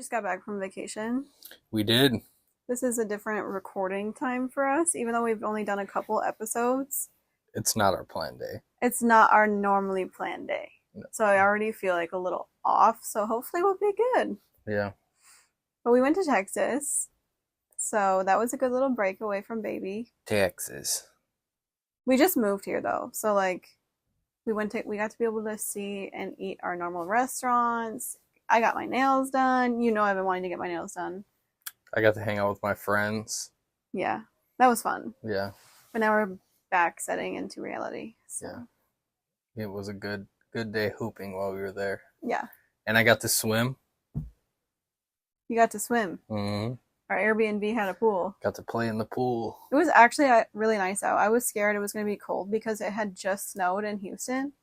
just got back from vacation. We did. This is a different recording time for us, even though we've only done a couple episodes. It's not our planned day. It's not our normally planned day. No. So I already feel like a little off, so hopefully we'll be good. Yeah. But we went to Texas, so that was a good little break away from baby. Texas. We just moved here though, so we got to be able to see and eat our normal restaurants. I got my nails done. You know I've been wanting to get my nails done. I got to hang out with my friends. Yeah, that was fun. Yeah. But now we're back setting into reality. So. Yeah. It was a good day hooping while we were there. Yeah. And I got to swim. You got to swim. Mm-hmm. Our Airbnb had a pool. Got to play in the pool. It was actually really nice out. I was scared it was going to be cold because it had just snowed in Houston.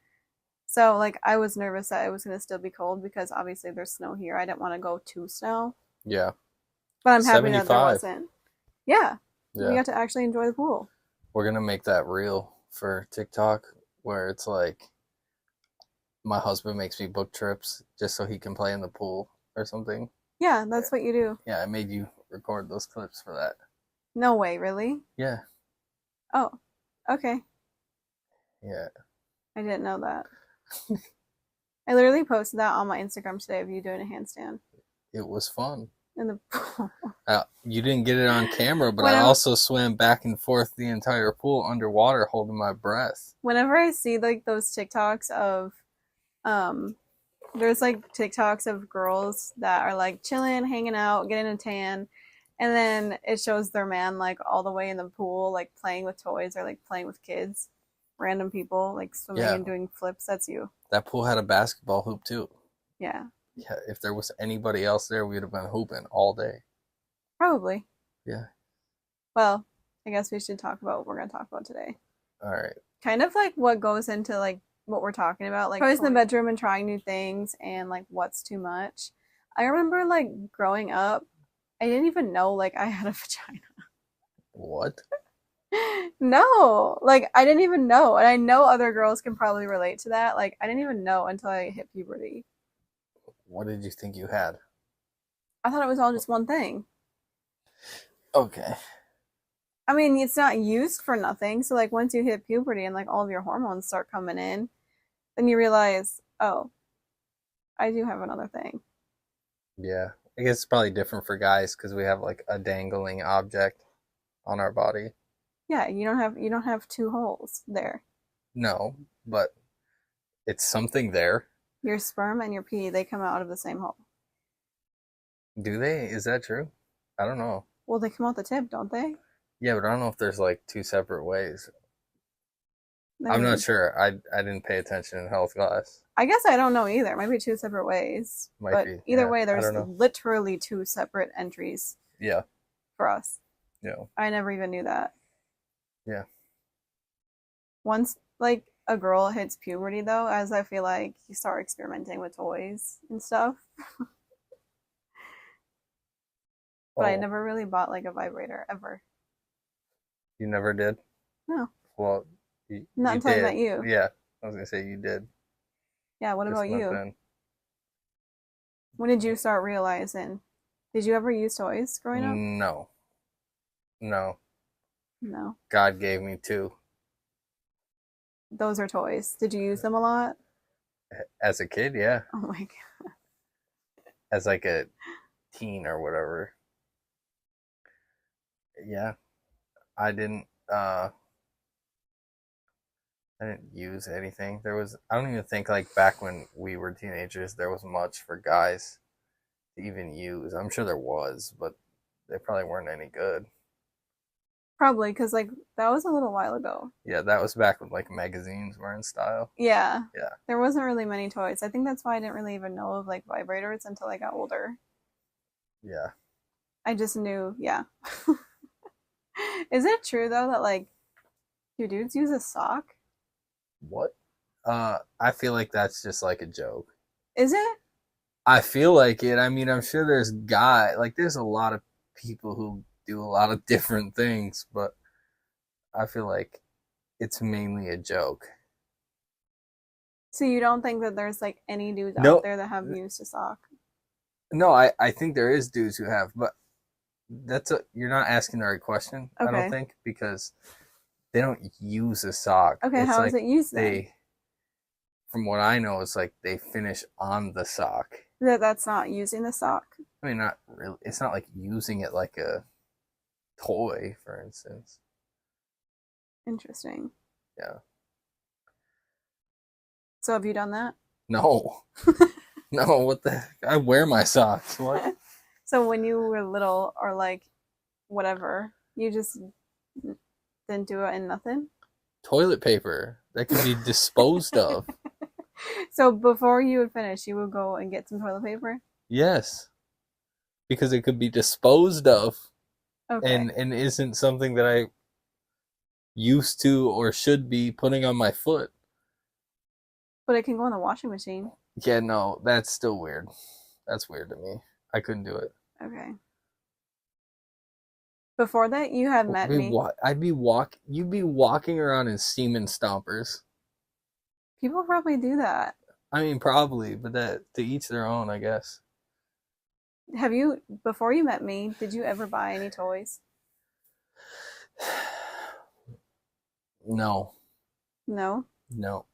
So, I was nervous that it was going to still be cold because obviously there's snow here. I didn't want to go to snow. Yeah. But I'm happy 75. that there wasn't. Yeah. Yeah. We got to actually enjoy the pool. We're going to make that reel for TikTok where it's like my husband makes me book trips just so he can play in the pool or something. Yeah, that's what you do. Yeah, I made you record those clips for that. No way, really? Yeah. Oh, okay. Yeah. I didn't know that. I literally posted that on my Instagram today of you doing a handstand. It was fun. In the pool. You didn't get it on camera, but I also swam back and forth the entire pool underwater holding my breath. Whenever I see those TikToks of there's TikToks of girls that are chilling, hanging out, getting a tan, and then it shows their man all the way in the pool, playing with toys or playing with kids, random people swimming and doing flips. That's you. That pool had a basketball hoop too. Yeah. Yeah, if there was anybody else there, we'd have been hooping all day. Probably. Yeah. Well, I guess we should talk about what we're going to talk about today. All right. Kind of what goes into what we're talking about, toys in the bedroom and trying new things and what's too much. I remember growing up, I didn't even know I had a vagina. What? No, I didn't even know, and I know other girls can probably relate to that. I didn't even know until I hit puberty. What did you think you had? I thought it was all just one thing. Okay. I mean, it's not used for nothing. So once you hit puberty and all of your hormones start coming in, then you realize, oh, I do have another thing. Yeah. I guess it's probably different for guys because we have a dangling object on our body. Yeah, you don't have two holes there. No, but it's something there. Your sperm and your pee, they come out of the same hole. Do they? Is that true? I don't know. Well, they come out the tip, don't they? Yeah, but I don't know if there's two separate ways. I'm not sure. I didn't pay attention in health class. I guess I don't know either. It might be two separate ways. Might be. Either way, there's literally two separate entries. Yeah. For us. Yeah. I never even knew that. Yeah. Once a girl hits puberty though, as I feel you start experimenting with toys and stuff. But I never really bought a vibrator ever. You never did? No. Well, not until I met you. Yeah, I was gonna say you did. Yeah. What about you? Then. When did you start realizing? Did you ever use toys growing up? No. No. God gave me two. Those are toys. Did you use them a lot? As a kid, yeah. Oh my god. As a teen or whatever. Yeah. I didn't use anything. I don't even think back when we were teenagers there was much for guys to even use. I'm sure there was, but they probably weren't any good. Probably, because that was a little while ago. Yeah, that was back when magazines were in style. Yeah. Yeah. There wasn't really many toys. I think that's why I didn't really even know of vibrators until I got older. Yeah. I just knew, yeah. Is it true though that do dudes use a sock? What? I feel that's just a joke. Is it? I feel like it. I mean, I'm sure there's there's a lot of people who do a lot of different things, but I feel it's mainly a joke. So you don't think that there's any dudes out there that have used a sock? No, I think there is dudes who have, but you're not asking the right question, I don't Okay. think, because they don't use a sock. Okay, It's how is like it used then? they, from what I know, it's like they finish on the sock. That's not using the sock. I mean, not really. It's not like using it like a toy, for instance. Interesting. Yeah. So have you done that? No. No, what the heck? I wear my socks. What? So when you were little or like whatever, you just didn't do it and nothing? Toilet paper that can be disposed of. So before you would finish, you would go and get some toilet paper? Yes, because it could be disposed of Okay. and isn't something that I used to or should be putting on my foot. But it can go in the washing machine. Yeah, no, that's still weird. That's weird to me. I couldn't do it. Okay. Before that, you had met me. You'd be walking around in semen stompers. People probably do that. I mean, probably, but that to each their own, I guess. Have you, before you met me, did you ever buy any toys? No, No? no.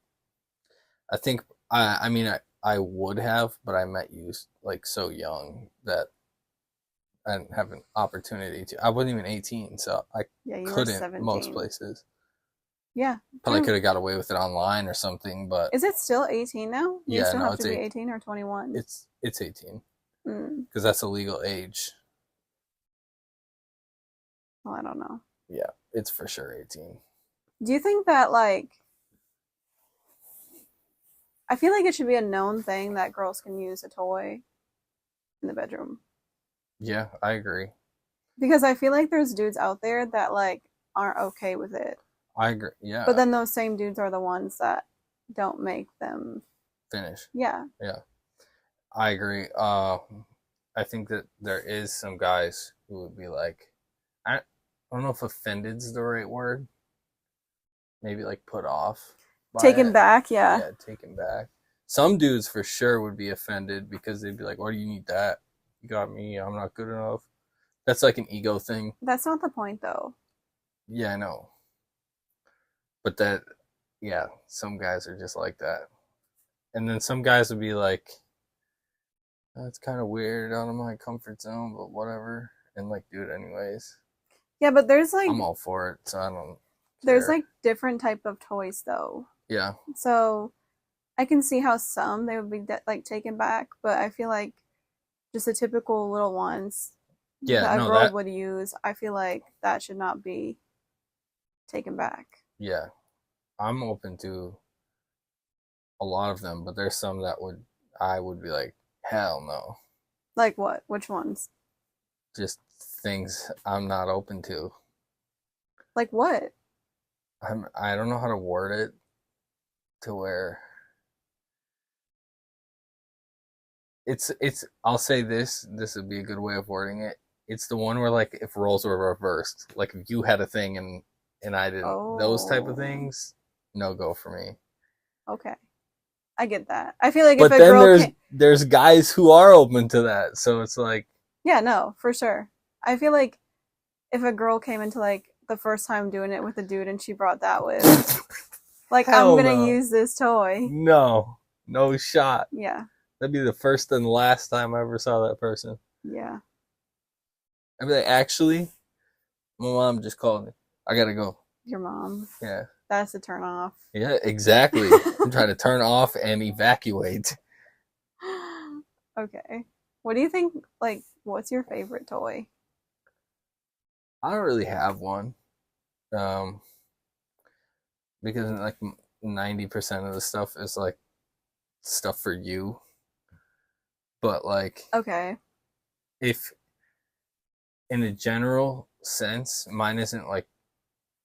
I think I mean I would have, but I met you like so young that I didn't have an opportunity to. I wasn't even 18, so I Yeah, you were couldn't most 17. places. Yeah, Probably true. could have got away with it online or something, but Is it still 18 now? Do you yeah, still no, have to be 18 or 21? it's 18 Mm, because that's a legal age. well, I don't know. Yeah, it's for sure 18. Do you think that, like, I feel like it should be a known thing that girls can use a toy in the bedroom? Yeah, I agree. Because I feel like there's dudes out there that, like, aren't okay with it. I agree. But Yeah, then those same dudes are the ones that don't make them. finish. Yeah. Yeah, I agree. I think that there is some guys who would be like, I don't know if offended's the right word. Maybe like put off by Taken it. back, yeah. Yeah, taken back. Some dudes for sure would be offended because they'd be like, "Why do you need that? You got me. I'm not good enough." That's like an ego thing. That's not the point, though. Yeah, I know. But that, yeah, some guys are just like that. And then some guys would be like, "That's kind of weird, out of my comfort zone, but whatever," and like do it anyways. Yeah, but I'm all for it, so I don't there's care. like different type of toys though. Yeah, So I can see how some they would be like taken back, but I feel like just the typical little ones yeah, that a no, girl that, would use, I feel like that should not be taken back. yeah, I'm open to a lot of them, but there's some that I would be like, hell no. Like what? Which ones? Just things I'm not open to. Like what? I don't know how to word it to where it's I'll say this would be a good way of wording it. It's the one where like if roles were reversed, like if you had a thing and I didn't, those type of Oh, things, no go for me. okay. I get that. I feel like if But a then girl can, there's guys who are open to that, so it's like yeah, no, for sure. I feel like if a girl came into like the first time doing it with a dude and she brought that with, like, I'm hell gonna no, use this toy. no, no shot. Yeah, That'd be the first and last time I ever saw that person. yeah. I'd be like, actually, my mom just called me. I gotta go. Your mom. Yeah. That's a turn off. Yeah, exactly. I'm trying to turn off and evacuate. Okay. What do you think? Like, what's your favorite toy? I don't really have one. Um, because like 90% of the stuff is like stuff for you. But like Okay. if in a general sense, mine isn't like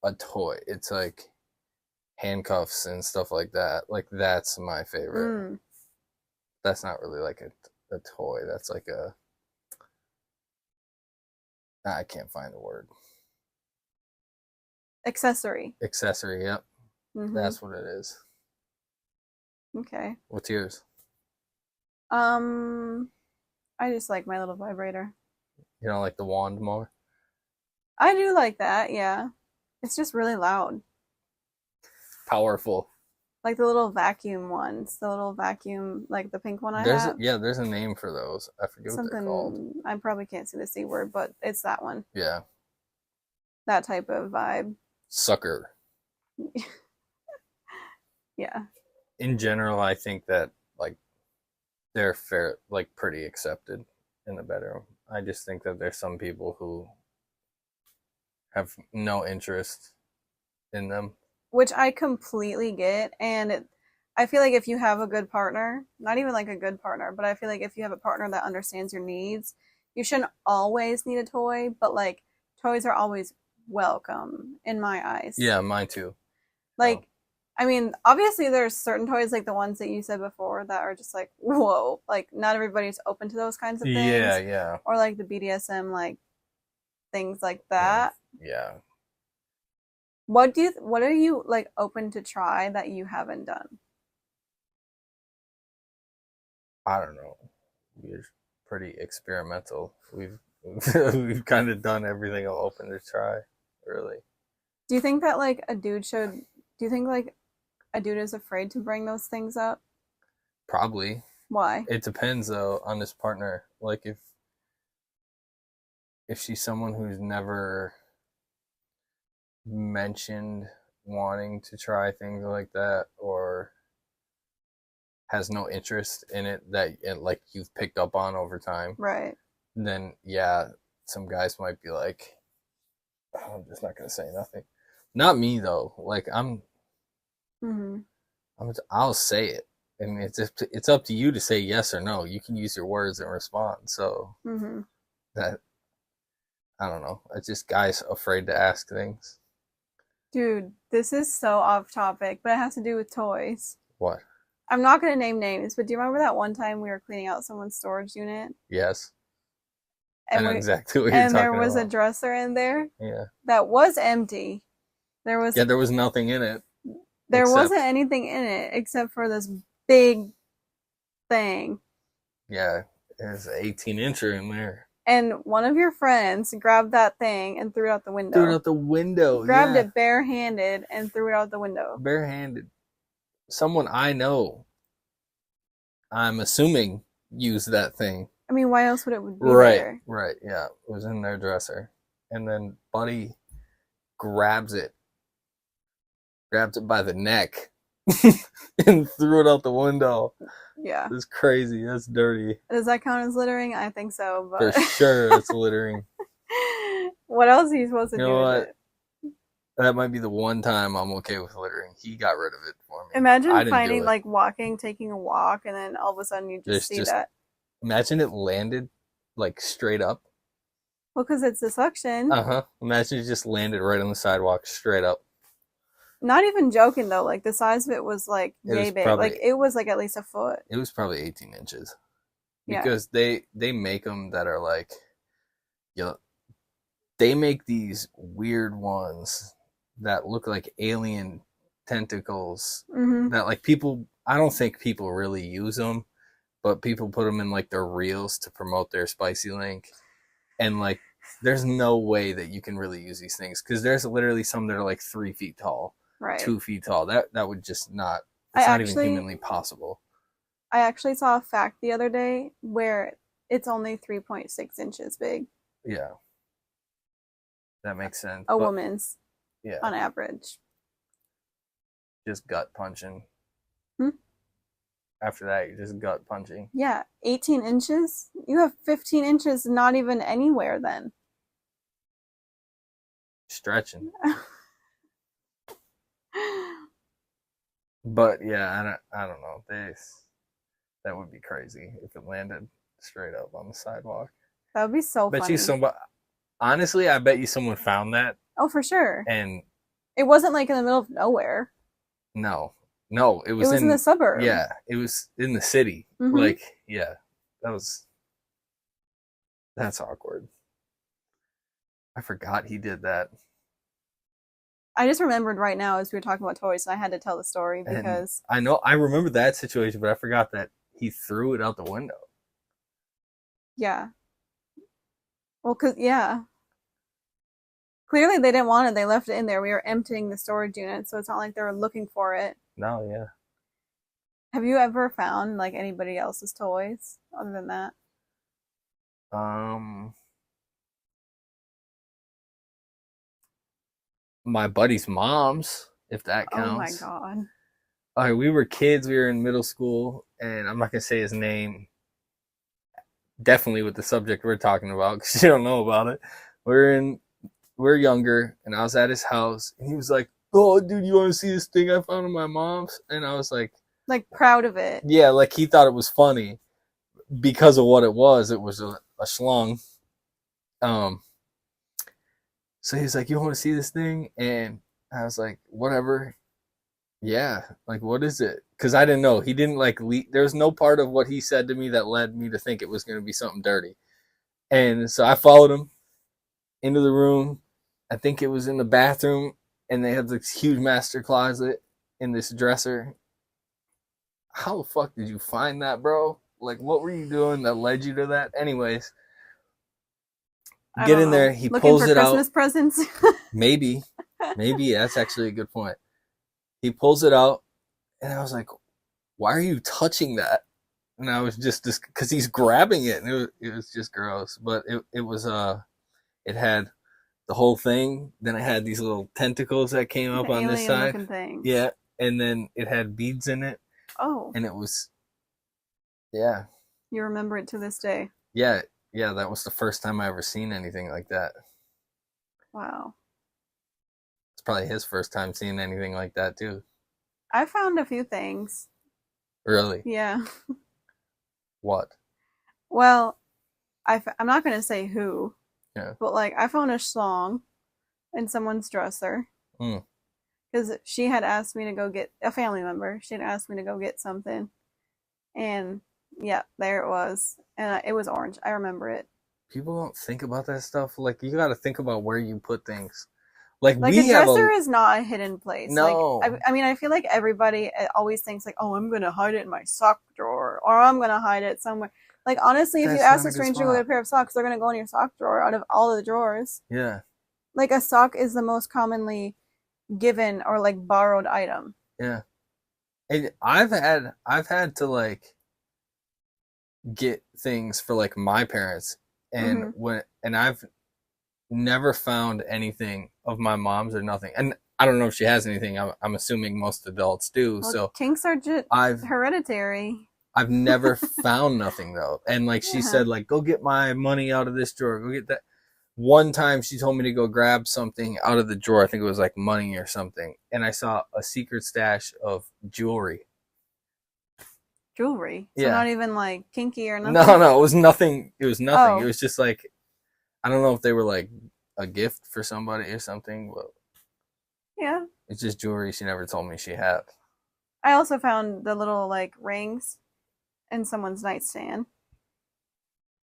a toy. It's like handcuffs and stuff like that. Like that's my favorite. Mm. That's not really like a toy. That's like a I can't find the word. Accessory. Accessory, yep. Mm-hmm. That's what it is. Okay. What's yours? Um, I just like my little vibrator. You know, like the wand more. I do like that, yeah. It's just really loud. Powerful. Like the little vacuum ones, the little vacuum, like the pink one I There's have. there's a name for those. I forget what they're called. Something, I probably can't say the C word, but it's that one. Yeah. That type of vibe. Sucker. Yeah. In general, I think that like they're fair, like pretty accepted in the bedroom. I just think that there's some people who have no interest in them. Which I completely get. I feel like if you have a good partner, not even like a good partner, but I feel like if you have a partner that understands your needs, you shouldn't always need a toy, but like toys are always welcome in my eyes. Yeah, mine too. Like, I mean, obviously there's certain toys like the ones that you said before that are just like, whoa, like not everybody's open to those kinds of things. Yeah, yeah. Or like the BDSM, like things like that. Yeah. What are you like open to try that you haven't done? I don't know. We're pretty experimental. We've kind of done everything I'm open to try, really. Do you think that like do you think like a dude is afraid to bring those things up? Probably. Why? It depends though on his partner. Like if she's someone who's never mentioned wanting to try things like that or has no interest in it that like you've picked up on over time, Right. then yeah, some guys might be like, oh, I'm just not gonna say nothing. Not me though. Like I'll say it. I mean, it's up to you to say yes or no. You can use your words and respond. So that I don't know. It's just guys afraid to ask things. Dude, this is so off topic, but it has to do with toys. What? I'm not going to name names, but do you remember that one time we were cleaning out someone's storage unit? Yes. I know exactly what you're talking and about. there was a dresser in there Yeah. that was empty. There was nothing in it. There wasn't anything in it except for this big thing. Yeah, there's an 18-incher in there. And one of your friends grabbed that thing and threw it out the window. Threw it out the window. Grabbed it barehanded and threw it out the window. Barehanded. Someone I know, I'm assuming, used that thing. I mean, why else would it be there? Right, yeah. It was in their dresser. And then Buddy grabs it by the neck, and threw it out the window. Yeah. It's crazy. That's dirty. Does that count as littering? I think so. But for sure, it's littering. What else are you supposed to do with it? That might be the one time I'm okay with littering. He got rid of it for me. Imagine finding, like, taking a walk, and then all of a sudden you just see that. Imagine it landed, like, straight up. Well, because it's the suction. Imagine it just landed right on the sidewalk, straight up. Not even joking, though. Like, the size of it was, like, yay big. Like, it was, like, at least a foot. It was probably 18 inches. Because they make them that are, like, they make these weird ones that look like alien tentacles that, like, I don't think people really use them, but people put them in, like, their reels to promote their Spicy Link. And, like, there's no way that you can really use these things because there's literally some that are, like, 3 feet tall. Right. 2 feet tall. That would just not. It's not even humanly possible. I actually saw a fact the other day where it's only 3.6 inches big. Yeah. That makes sense. A woman's. Yeah. On average. Just gut punching. After that, you're just gut punching. Yeah. 18 inches? You have 15 inches not even anywhere then. Stretching. But yeah, I don't know. That would be crazy if it landed straight up on the sidewalk. That would be so funny. Honestly, I bet you someone found that. Oh, for sure. And it wasn't like in the middle of nowhere. No, it was in the suburbs. Yeah, it was in the city. Like, yeah, that's awkward. I forgot he did that. I just remembered right now as we were talking about toys, and I had to tell the story because I remember that situation, but I forgot that he threw it out the window. Yeah. Well, cause yeah, clearly they didn't want it. They left it in there. We were emptying the storage unit, so it's not like they were looking for it. No, yeah. Have you ever found like anybody else's toys other than that? Um, my buddy's mom's, if that Oh my counts. god. All right, we were kids. We were in middle school, and I'm not gonna say his name. Definitely with the subject we're talking about, because you don't know about it. We're in, we're younger, and I was at his house, and he was like, "Oh, dude, you want to see this thing I found in my mom's?" And I was like, Like proud of it. "Yeah," like he thought it was funny because of what it was. It was a schlong. Um, so he was like, "You want to see this thing?" And I was like, "Whatever." Yeah, like what is it? Because I didn't know. He didn't like. There was no part of what he said to me that led me to think it was going to be something dirty. And so I followed him into the room. I think it was in the bathroom, and they had this huge master closet in this dresser. How the fuck did you find that, bro? Like, what were you doing that led you to that? Anyways, I get don't in there. know. He Looking pulls for it out. Christmas presents? Maybe, maybe that's actually a good point. He pulls it out, and I was like, "Why are you touching that?" And I was just because he's grabbing it, and it was just gross. But it was it had the whole thing. Then it had these little tentacles that came up The on this alien side. looking things. Yeah, and then it had beads in it, Oh, and it was yeah, you remember it to this day. yeah, yeah. That was the first time I ever seen anything like that. Wow. It's probably his first time seeing anything like that too. I found a few things. Really? Yeah. What? Well, I'm not going to say who, Yeah. but like I found a song in someone's dresser Mm. because she had asked me to go get a family member. She had asked me to go get something, and yeah, there it was, and it was orange. I remember it. People don't think about that stuff. Like you got to think about where you put things. Like Like a we have a dresser is not a hidden place. Like no. I mean, I feel like everybody always thinks like, oh, I'm gonna hide it in my sock drawer, or I'm gonna hide it somewhere. Like honestly, if you That's ask not a a good stranger to go get spot. a pair of socks, they're gonna go in your sock drawer out of all of the drawers. Yeah. Like a sock is the most commonly given or like borrowed item. Yeah. And I've had to like get things for like my parents, and Mm-hmm. I've never found anything of my mom's or nothing. And I don't know if she has anything. I'm assuming most adults do. Well, So kinks are just I've hereditary. I've never found nothing though. And like she Yeah. said, like go get my money out of this drawer. Go get that. One time she told me to go grab something out of the drawer. I think it was like money or something. And I saw a secret stash of jewelry. Jewelry. So Yeah. not even like kinky or No, nothing. no, it was nothing. It was nothing. It Oh, was just like I don't know if they were like a gift for somebody or something, but yeah. it's just jewelry she never told me she had. I also found the little like rings in someone's nightstand.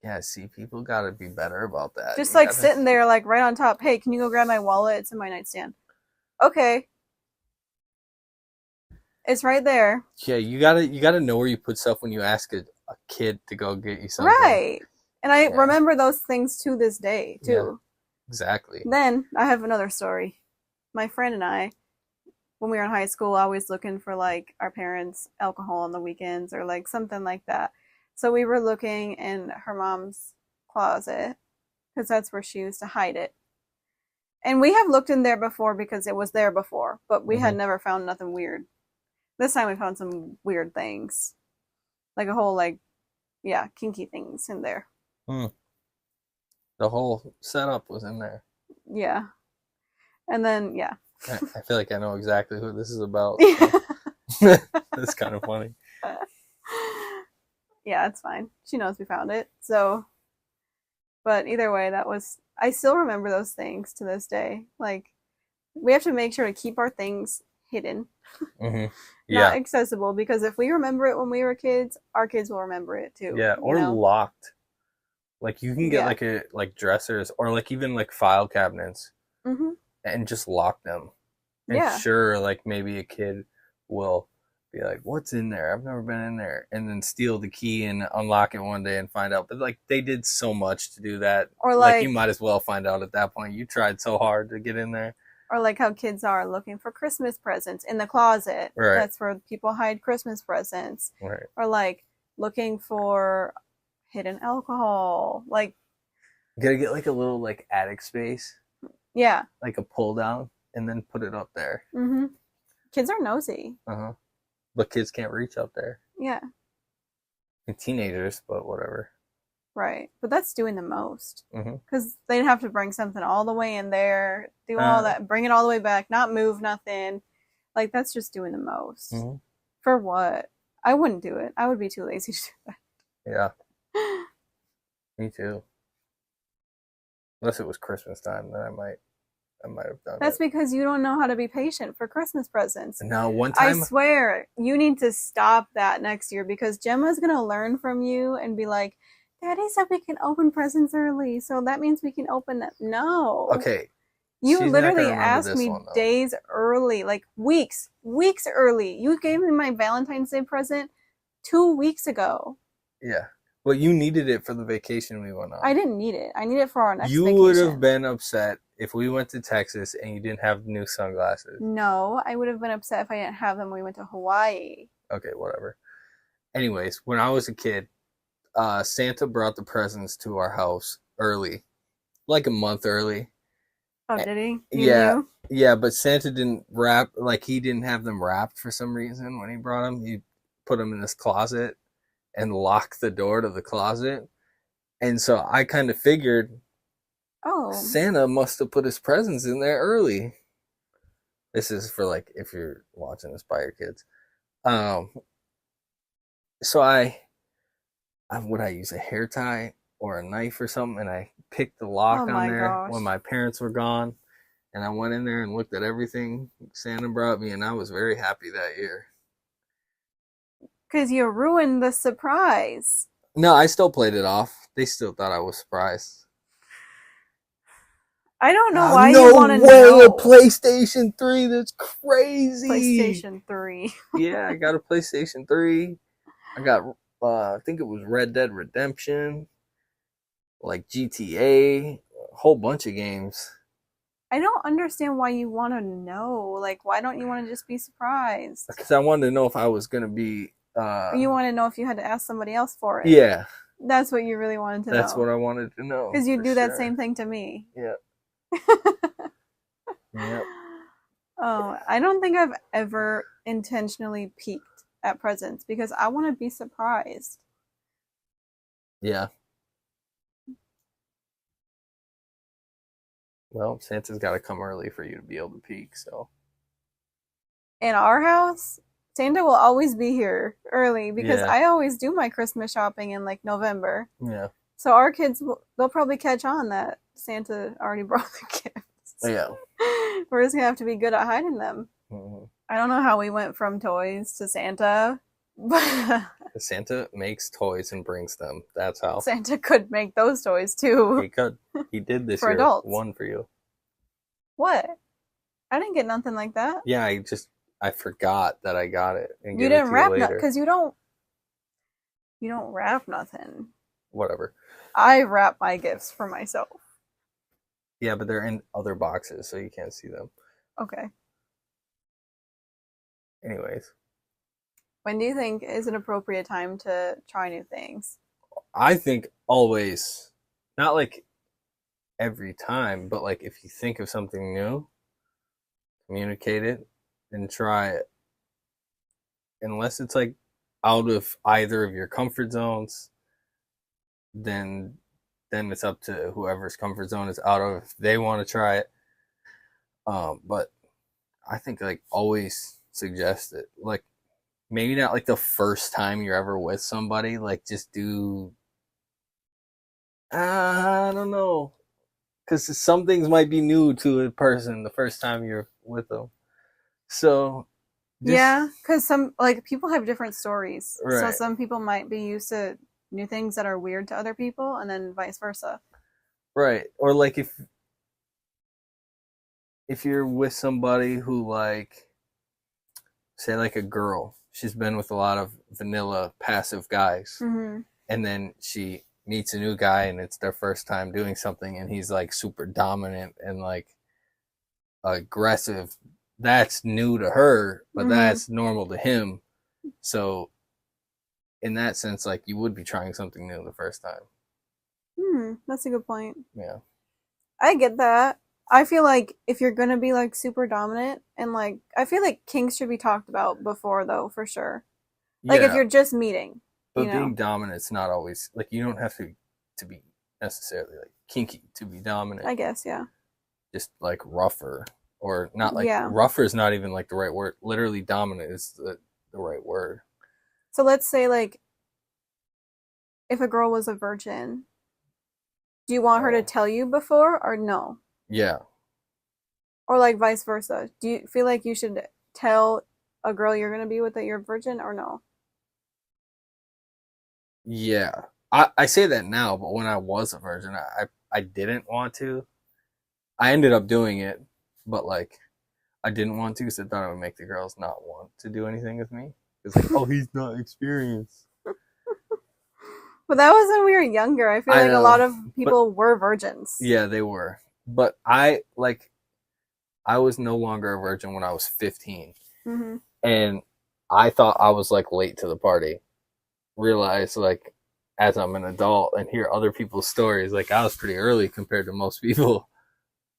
Yeah, see, people gotta be better about that. Just You like gotta sitting there like right on top. Hey, can you go grab my wallet? It's in my nightstand. Okay. It's right there. Yeah, you gotta know where you put stuff when you ask a kid to go get you something. Right. And I Yeah. remember those things to this day, Yeah, too. exactly. Then I have another story. My friend and I, when we were in high school, always looking for like our parents' alcohol on the weekends or like something like that. So we were looking in her mom's closet because that's where she used to hide it. And we have looked in there before because it was there before, but we Hmm. had never found nothing weird. This time we found some weird things. Like a whole like yeah, kinky things in there. Hmm. The whole setup was in there. Yeah. And then yeah. I feel like I know exactly who this is about. Yeah. So. That's kind of funny. Yeah, it's fine. She knows we found it. So but either way, that was I still remember those things to this day. Like we have to make sure to keep our things hidden, Hmm. not Yeah, accessible because if we remember it when we were kids, our kids will remember it too, yeah, you or know. locked. Like you can get Yeah. like a like dressers or like even like file cabinets Mhm. and just lock them. And Yeah. sure, like maybe a kid will be like, "What's in there? I've never been in there," and then steal the key and unlock it one day and find out. But like they did so much to do that, Or like you like might as well find out at that point. You tried so hard to get in there, or like how kids are looking for Christmas presents in the closet. right? That's where people hide Christmas presents. Right. Or like looking for hidden alcohol. Like, You gotta get like a little like attic space, yeah. like a pull down, and then put it up there. Mm-hmm. Kids are nosy. Uh-huh. But kids can't reach up there. Yeah. And teenagers, but whatever. Right. But that's doing the most. Mm-hmm. Because they'd have to bring something all the way in there, do all that, bring it all the way back, not move nothing. Like, that's just doing the most. Mm-hmm. For what? I wouldn't do it. I would be too lazy to do Yeah. Me too. Unless it was Christmas time, then I might have done That's it. because you don't know how to be patient for Christmas presents. Now, one I time, swear, you need to stop that next year because Gemma's going to learn from you and be like, Daddy said we can open presents early, so that means we can open them. No. okay, You she's not gonna literally remember asked this me one, though. days early, like weeks early. You gave me my Valentine's Day present 2 weeks ago. Yeah. Well, you needed it for the vacation we went on. I didn't need it. I need it for our next You vacation. would have been upset if we went to Texas and you didn't have new sunglasses. No, I would have been upset if I didn't have them when we went to Hawaii. Okay, whatever. Anyways, when I was a kid, Santa brought the presents to our house early, like a month early. Oh, did he? Yeah, yeah, but Santa didn't wrap, like he didn't have them wrapped for some reason when he brought them. He put them in his closet and locked the door to the closet. And so I kind of figured Santa must have put his presents in there early. This is for like if you're watching this by your kids. So would I use a hair tie or a knife or something, and I picked the lock on there when my parents were gone, and I went in there and looked at everything Santa brought me, and I was very happy that year. Because you ruined the surprise. No, I still played it off. They still thought I was surprised. I don't know why you want to know. No way, a PlayStation 3. That's crazy. PlayStation 3. Yeah, I got a PlayStation 3. I got, I think it was Red Dead Redemption, like GTA, a whole bunch of games. I don't understand why you want to know. Like, why don't you want to just be surprised? Because I wanted to know if I was going to be... you want to know if you had to ask somebody else for it. Yeah. That's what you really wanted to know. That's what I wanted to know. Because you do that same thing to me. Yeah. Yep. Oh, I don't think I've ever intentionally peeked at presents because I want to be surprised. Yeah. Well, Santa's got to come early for you to be able to peek, so. In our house, Santa will always be here early because I always do my Christmas shopping in like November. Yeah. So our kids, they'll probably catch on that Santa already brought the gifts. Yeah. We're just going to have to be good at hiding them. Mm-hmm. I don't know how we went from toys to Santa, but Santa makes toys and brings them. That's how. Santa could make those toys too. He could. He did this for year. Adults. One for you. What? I didn't get nothing like that. Yeah, I forgot that I got it. And you didn't wrap nothing because you don't wrap nothing. Whatever. I wrap my gifts for myself. Yeah, but they're in other boxes, so you can't see them. Okay. Anyways. When do you think is an appropriate time to try new things? I think always. Not like every time, but like if you think of something new, communicate it and try it. Unless it's like out of either of your comfort zones, then it's up to whoever's comfort zone is out of if they want to try it. But I think like always suggest it. Like maybe not like the first time you're ever with somebody, like just do I don't know. Because some things might be new to a person the first time you're with them. So yeah, because some like people have different stories. Right. So some people might be used to new things that are weird to other people, and then vice versa. Right. Or like if you're with somebody who like say like a girl, she's been with a lot of vanilla passive guys, Mm-hmm. and then she meets a new guy and it's their first time doing something and he's like super dominant and like aggressive. That's new to her, but Mm-hmm. that's normal to him. So in that sense, like you would be trying something new the first time. Hmm. That's a good point. Yeah. I get that. I feel like if you're gonna be like super dominant and like I feel like kinks should be talked about before though, for sure. Like if Yeah. you're just meeting, you But know. being dominant's not always like you don't have to be necessarily like kinky to be dominant. I guess, yeah. Just like rougher or not like Yeah. rougher is not even like the right word. Literally dominant is the right word. So let's say like if a girl was a virgin, do you want her to Oh. tell you before or no? Yeah. Or like vice versa? Do you feel like you should tell a girl you're gonna be with that you're a virgin or no? Yeah. I say that now, but when I was a virgin, I didn't want to. I ended up doing it, but like I didn't want to because I thought it would make the girls not want to do anything with me. It's like, oh, he's not experienced. But that was when we were younger. I feel I like a lot know, of but people were virgins. yeah, they were. But I was no longer a virgin when I was 15, Mm-hmm. and I thought I was like late to the party. Realized like as I'm an adult and hear other people's stories, like I was pretty early compared to most people.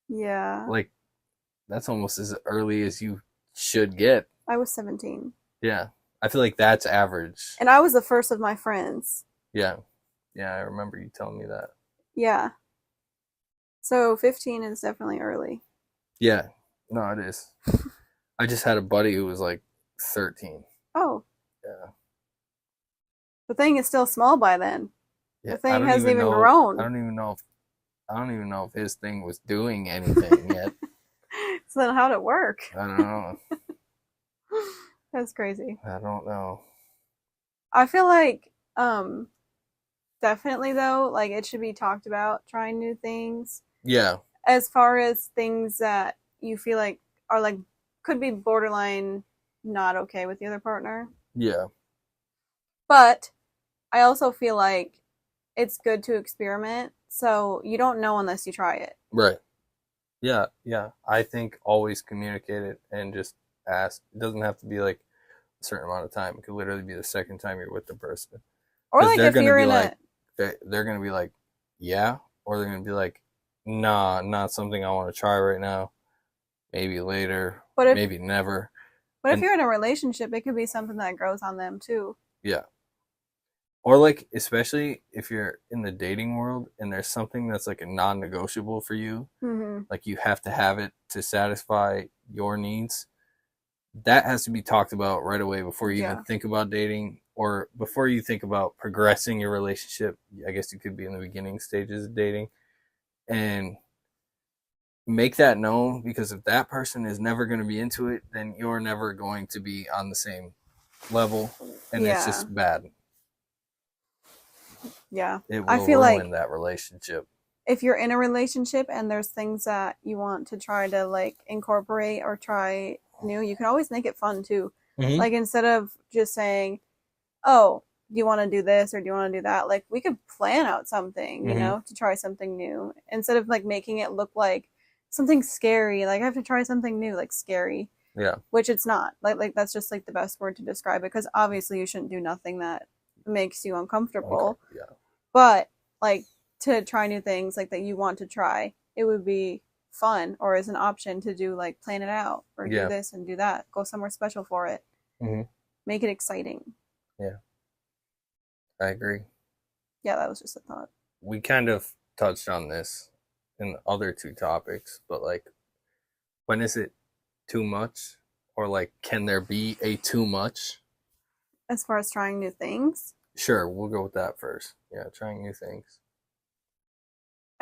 Yeah. Like that's almost as early as you should get. I was 17. Yeah. I feel like that's average. And I was the first of my friends. Yeah. Yeah, I remember you telling me that. Yeah. So 15 is definitely early. Yeah. No, it is. I just had a buddy who was like 13. Oh, Yeah. the thing is still small by then. Yeah. The thing hasn't even grown. I don't even know if his thing was doing anything yet. So then how'd it work? I don't know. That's crazy. I don't know. I feel like definitely though, like it should be talked about trying new things. Yeah. As far as things that you feel like are like could be borderline not okay with the other partner. Yeah. But I also feel like it's good to experiment. So you don't know unless you try it. Right. Yeah. Yeah. I think always communicate it and just ask. It doesn't have to be like a certain amount of time. It could literally be the second time you're with the person. Or Because like they're if going to you're be in like, a they're going to be like, yeah. Or they're going to be like, nah, not something I want to try right now. Maybe later. but if Maybe never. but if And you're in a relationship, it could be something that grows on them too. yeah. Or like, especially if you're in the dating world and there's something that's like a non-negotiable for you, Mm-hmm. like you have to have it to satisfy your needs. That has to be talked about right away before you Yeah. even think about dating or before you think about progressing your relationship. I guess you could be in the beginning stages of dating and make that known because if that person is never going to be into it, then you're never going to be on the same level and it's Yeah. just bad. Yeah. It I will feel ruin like that relationship. if you're in a relationship and there's things that you want to try to like incorporate or try new, you can always make it fun too. Mm-hmm. Like instead of just saying, "Oh, do you want to do this or do you want to do that?" Like we could plan out something, you Mm-hmm. know, to try something new instead of like making it look like something scary. Like I have to try something new, like scary, Yeah. which it's not. Like that's just like the best word to describe it because obviously you shouldn't do nothing that makes you uncomfortable. Okay. Yeah. But like to try new things like that you want to try, it would be fun or as an option to do like plan it out or do Yeah. this and do that. Go somewhere special for it. Mm-hmm. Make it exciting. Yeah. I agree. Yeah, that was just a thought. We kind of touched on this in the other two topics, but like, when is it too much? Or like, can there be a too much? As far as trying new things, Sure, we'll go with that first. Yeah, trying new things.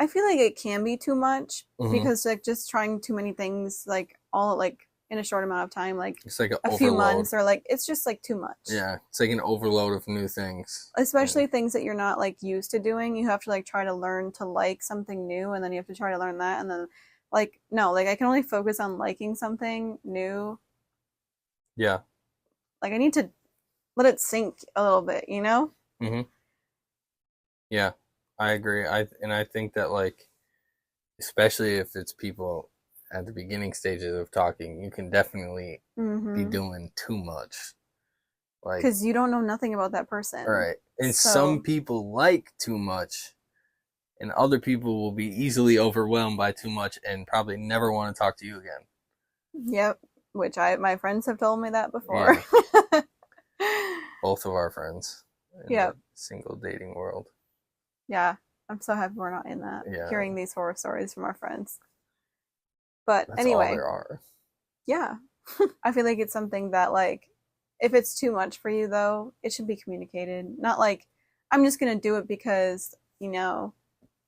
I feel like it can be too much Mm-hmm. because like just trying too many things like all like in a short amount of time, like It's like an a overload. few months or like it's just like too much. Yeah, it's like an overload of new things. Especially things that you're not like used to doing. You have to like try to learn to like something new and then you have to try to learn that and then like no, like I can only focus on liking something new. Yeah. Like I need to let it sink a little bit, you know? Hmm. Yeah, I agree. I think that like, especially if it's people at the beginning stages of talking, you can definitely be Mm-hmm. doing too much. Like, Because you don't know nothing about that person. right. And some So, people like too much, and other people will be easily overwhelmed by too much and probably never want to talk to you again. yep. Which my friends have told me that before. Yeah, both of our friends in the Yep. single dating world. Yeah. I'm so happy we're not in that. Yeah, Hearing these horror stories from our friends. But that's all anyway, there are. yeah. I feel like it's something that like if it's too much for you though, it should be communicated. Not like I'm just gonna do it because,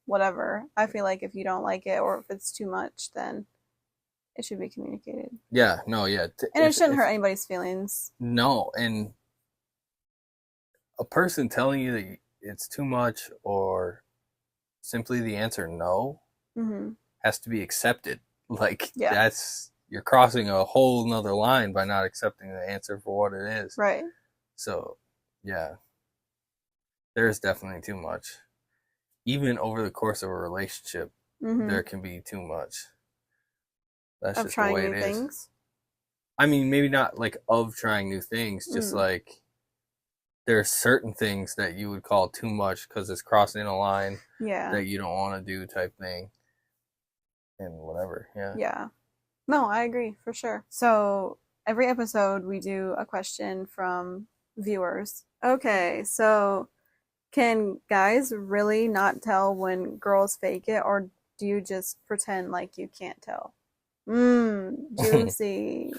whatever. I feel like if you don't like it or if it's too much, then it should be communicated. Yeah, no, yeah. And it shouldn't hurt anybody's feelings. No, and a person telling you that it's too much or simply the answer no Mm-hmm. has to be accepted. Like Yeah. you're crossing a whole nother line by not accepting the answer for what it is. Right. So, yeah, there's definitely too much. Even over the course of a relationship, Mm-hmm. there can be too much. That's Of just the trying way new it is. things. I mean, maybe not like of trying new things, just Mm. like there are certain things that you would call too much because it's crossing a line Yeah. that you don't want to do type thing and whatever. Yeah. Yeah. No, I agree for sure. So every episode we do a question from viewers. Okay, so can guys really not tell when girls fake it, or do you just pretend like you can't tell? Juicy.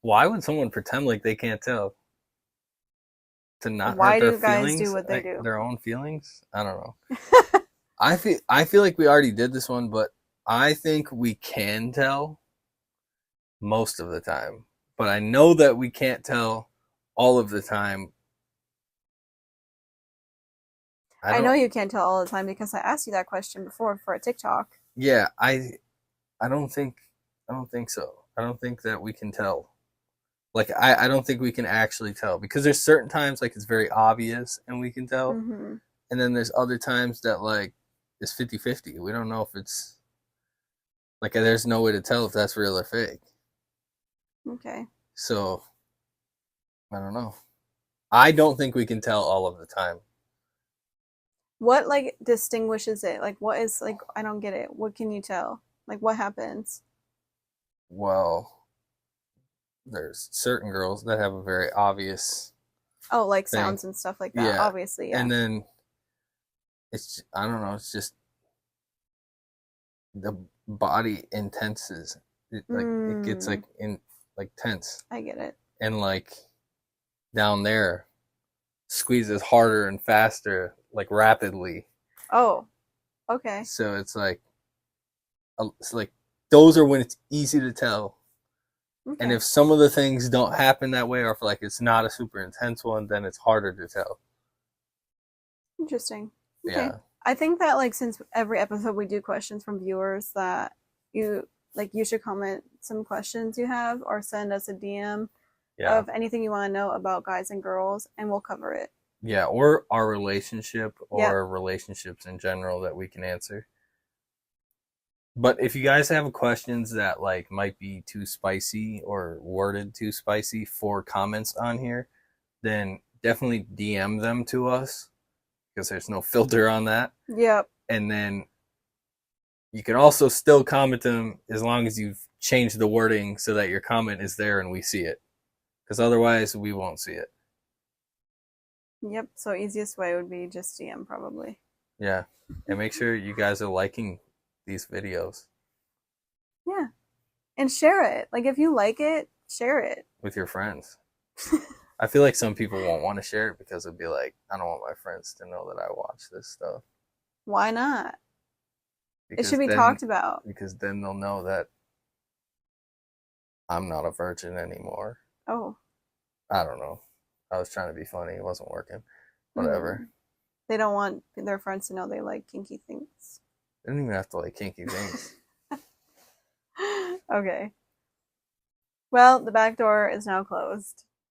Why would someone pretend like they can't tell? To not hurt Why their do guys do feelings, what they do? their own feelings? I don't know. I feel like we already did this one, but I think we can tell most of the time. But I know that we can't tell all of the time. I I know don't. you can't tell all the time because I asked you that question before for a TikTok. Yeah, I don't think. I don't think so. I don't think that we can tell. Like I don't think we can actually tell because there's certain times like it's very obvious and we can tell, Mm-hmm. and then there's other times that like it's 50-50. We don't know if it's like there's no way to tell if that's real or fake. Okay. So I don't know. I don't think we can tell all of the time. What like distinguishes it? Like what is like I don't get it. What can you tell? Like what happens? Well, there's certain girls that have a very obvious Oh, like thing. sounds and stuff like that. Yeah. Obviously, yeah. And then it's I don't know, it's just the body intenses. It gets Mm, like in like tense I get it. and like down there squeezes harder and faster like rapidly. Oh, okay. So it's like those are when it's easy to tell. And Okay. if some of the things don't happen that way, or if like it's not a super intense one, then it's harder to tell. Interesting. Okay. Yeah, I think that like since every episode we do questions from viewers that you should comment some questions you have or send us a DM yeah, of anything you want to know about guys and girls and we'll cover it. yeah. Or our relationship, Yep. or relationships in general that we can answer. But if you guys have questions that like might be too spicy or worded too spicy for comments on here, then definitely DM them to us because there's no filter on that. Yep. And then you can also still comment them as long as you've changed the wording so that your comment is there and we see it. Because otherwise, we won't see it. Yep. So easiest way would be just DM probably. Yeah. And make sure you guys are liking these videos Yeah. And share it. Like if you like it, share it. with your friends. I feel like some people won't want to share it because it'll be like, I don't want my friends to know that I watch this stuff. Why not? It Because should be then talked about. because then they'll know that I'm not a virgin anymore. Oh. I don't know. I was trying to be funny. It wasn't working. Hmm. Whatever. They don't want their friends to know they like kinky things. They don't even have to like kinky things. Okay. Well, the back door is now closed.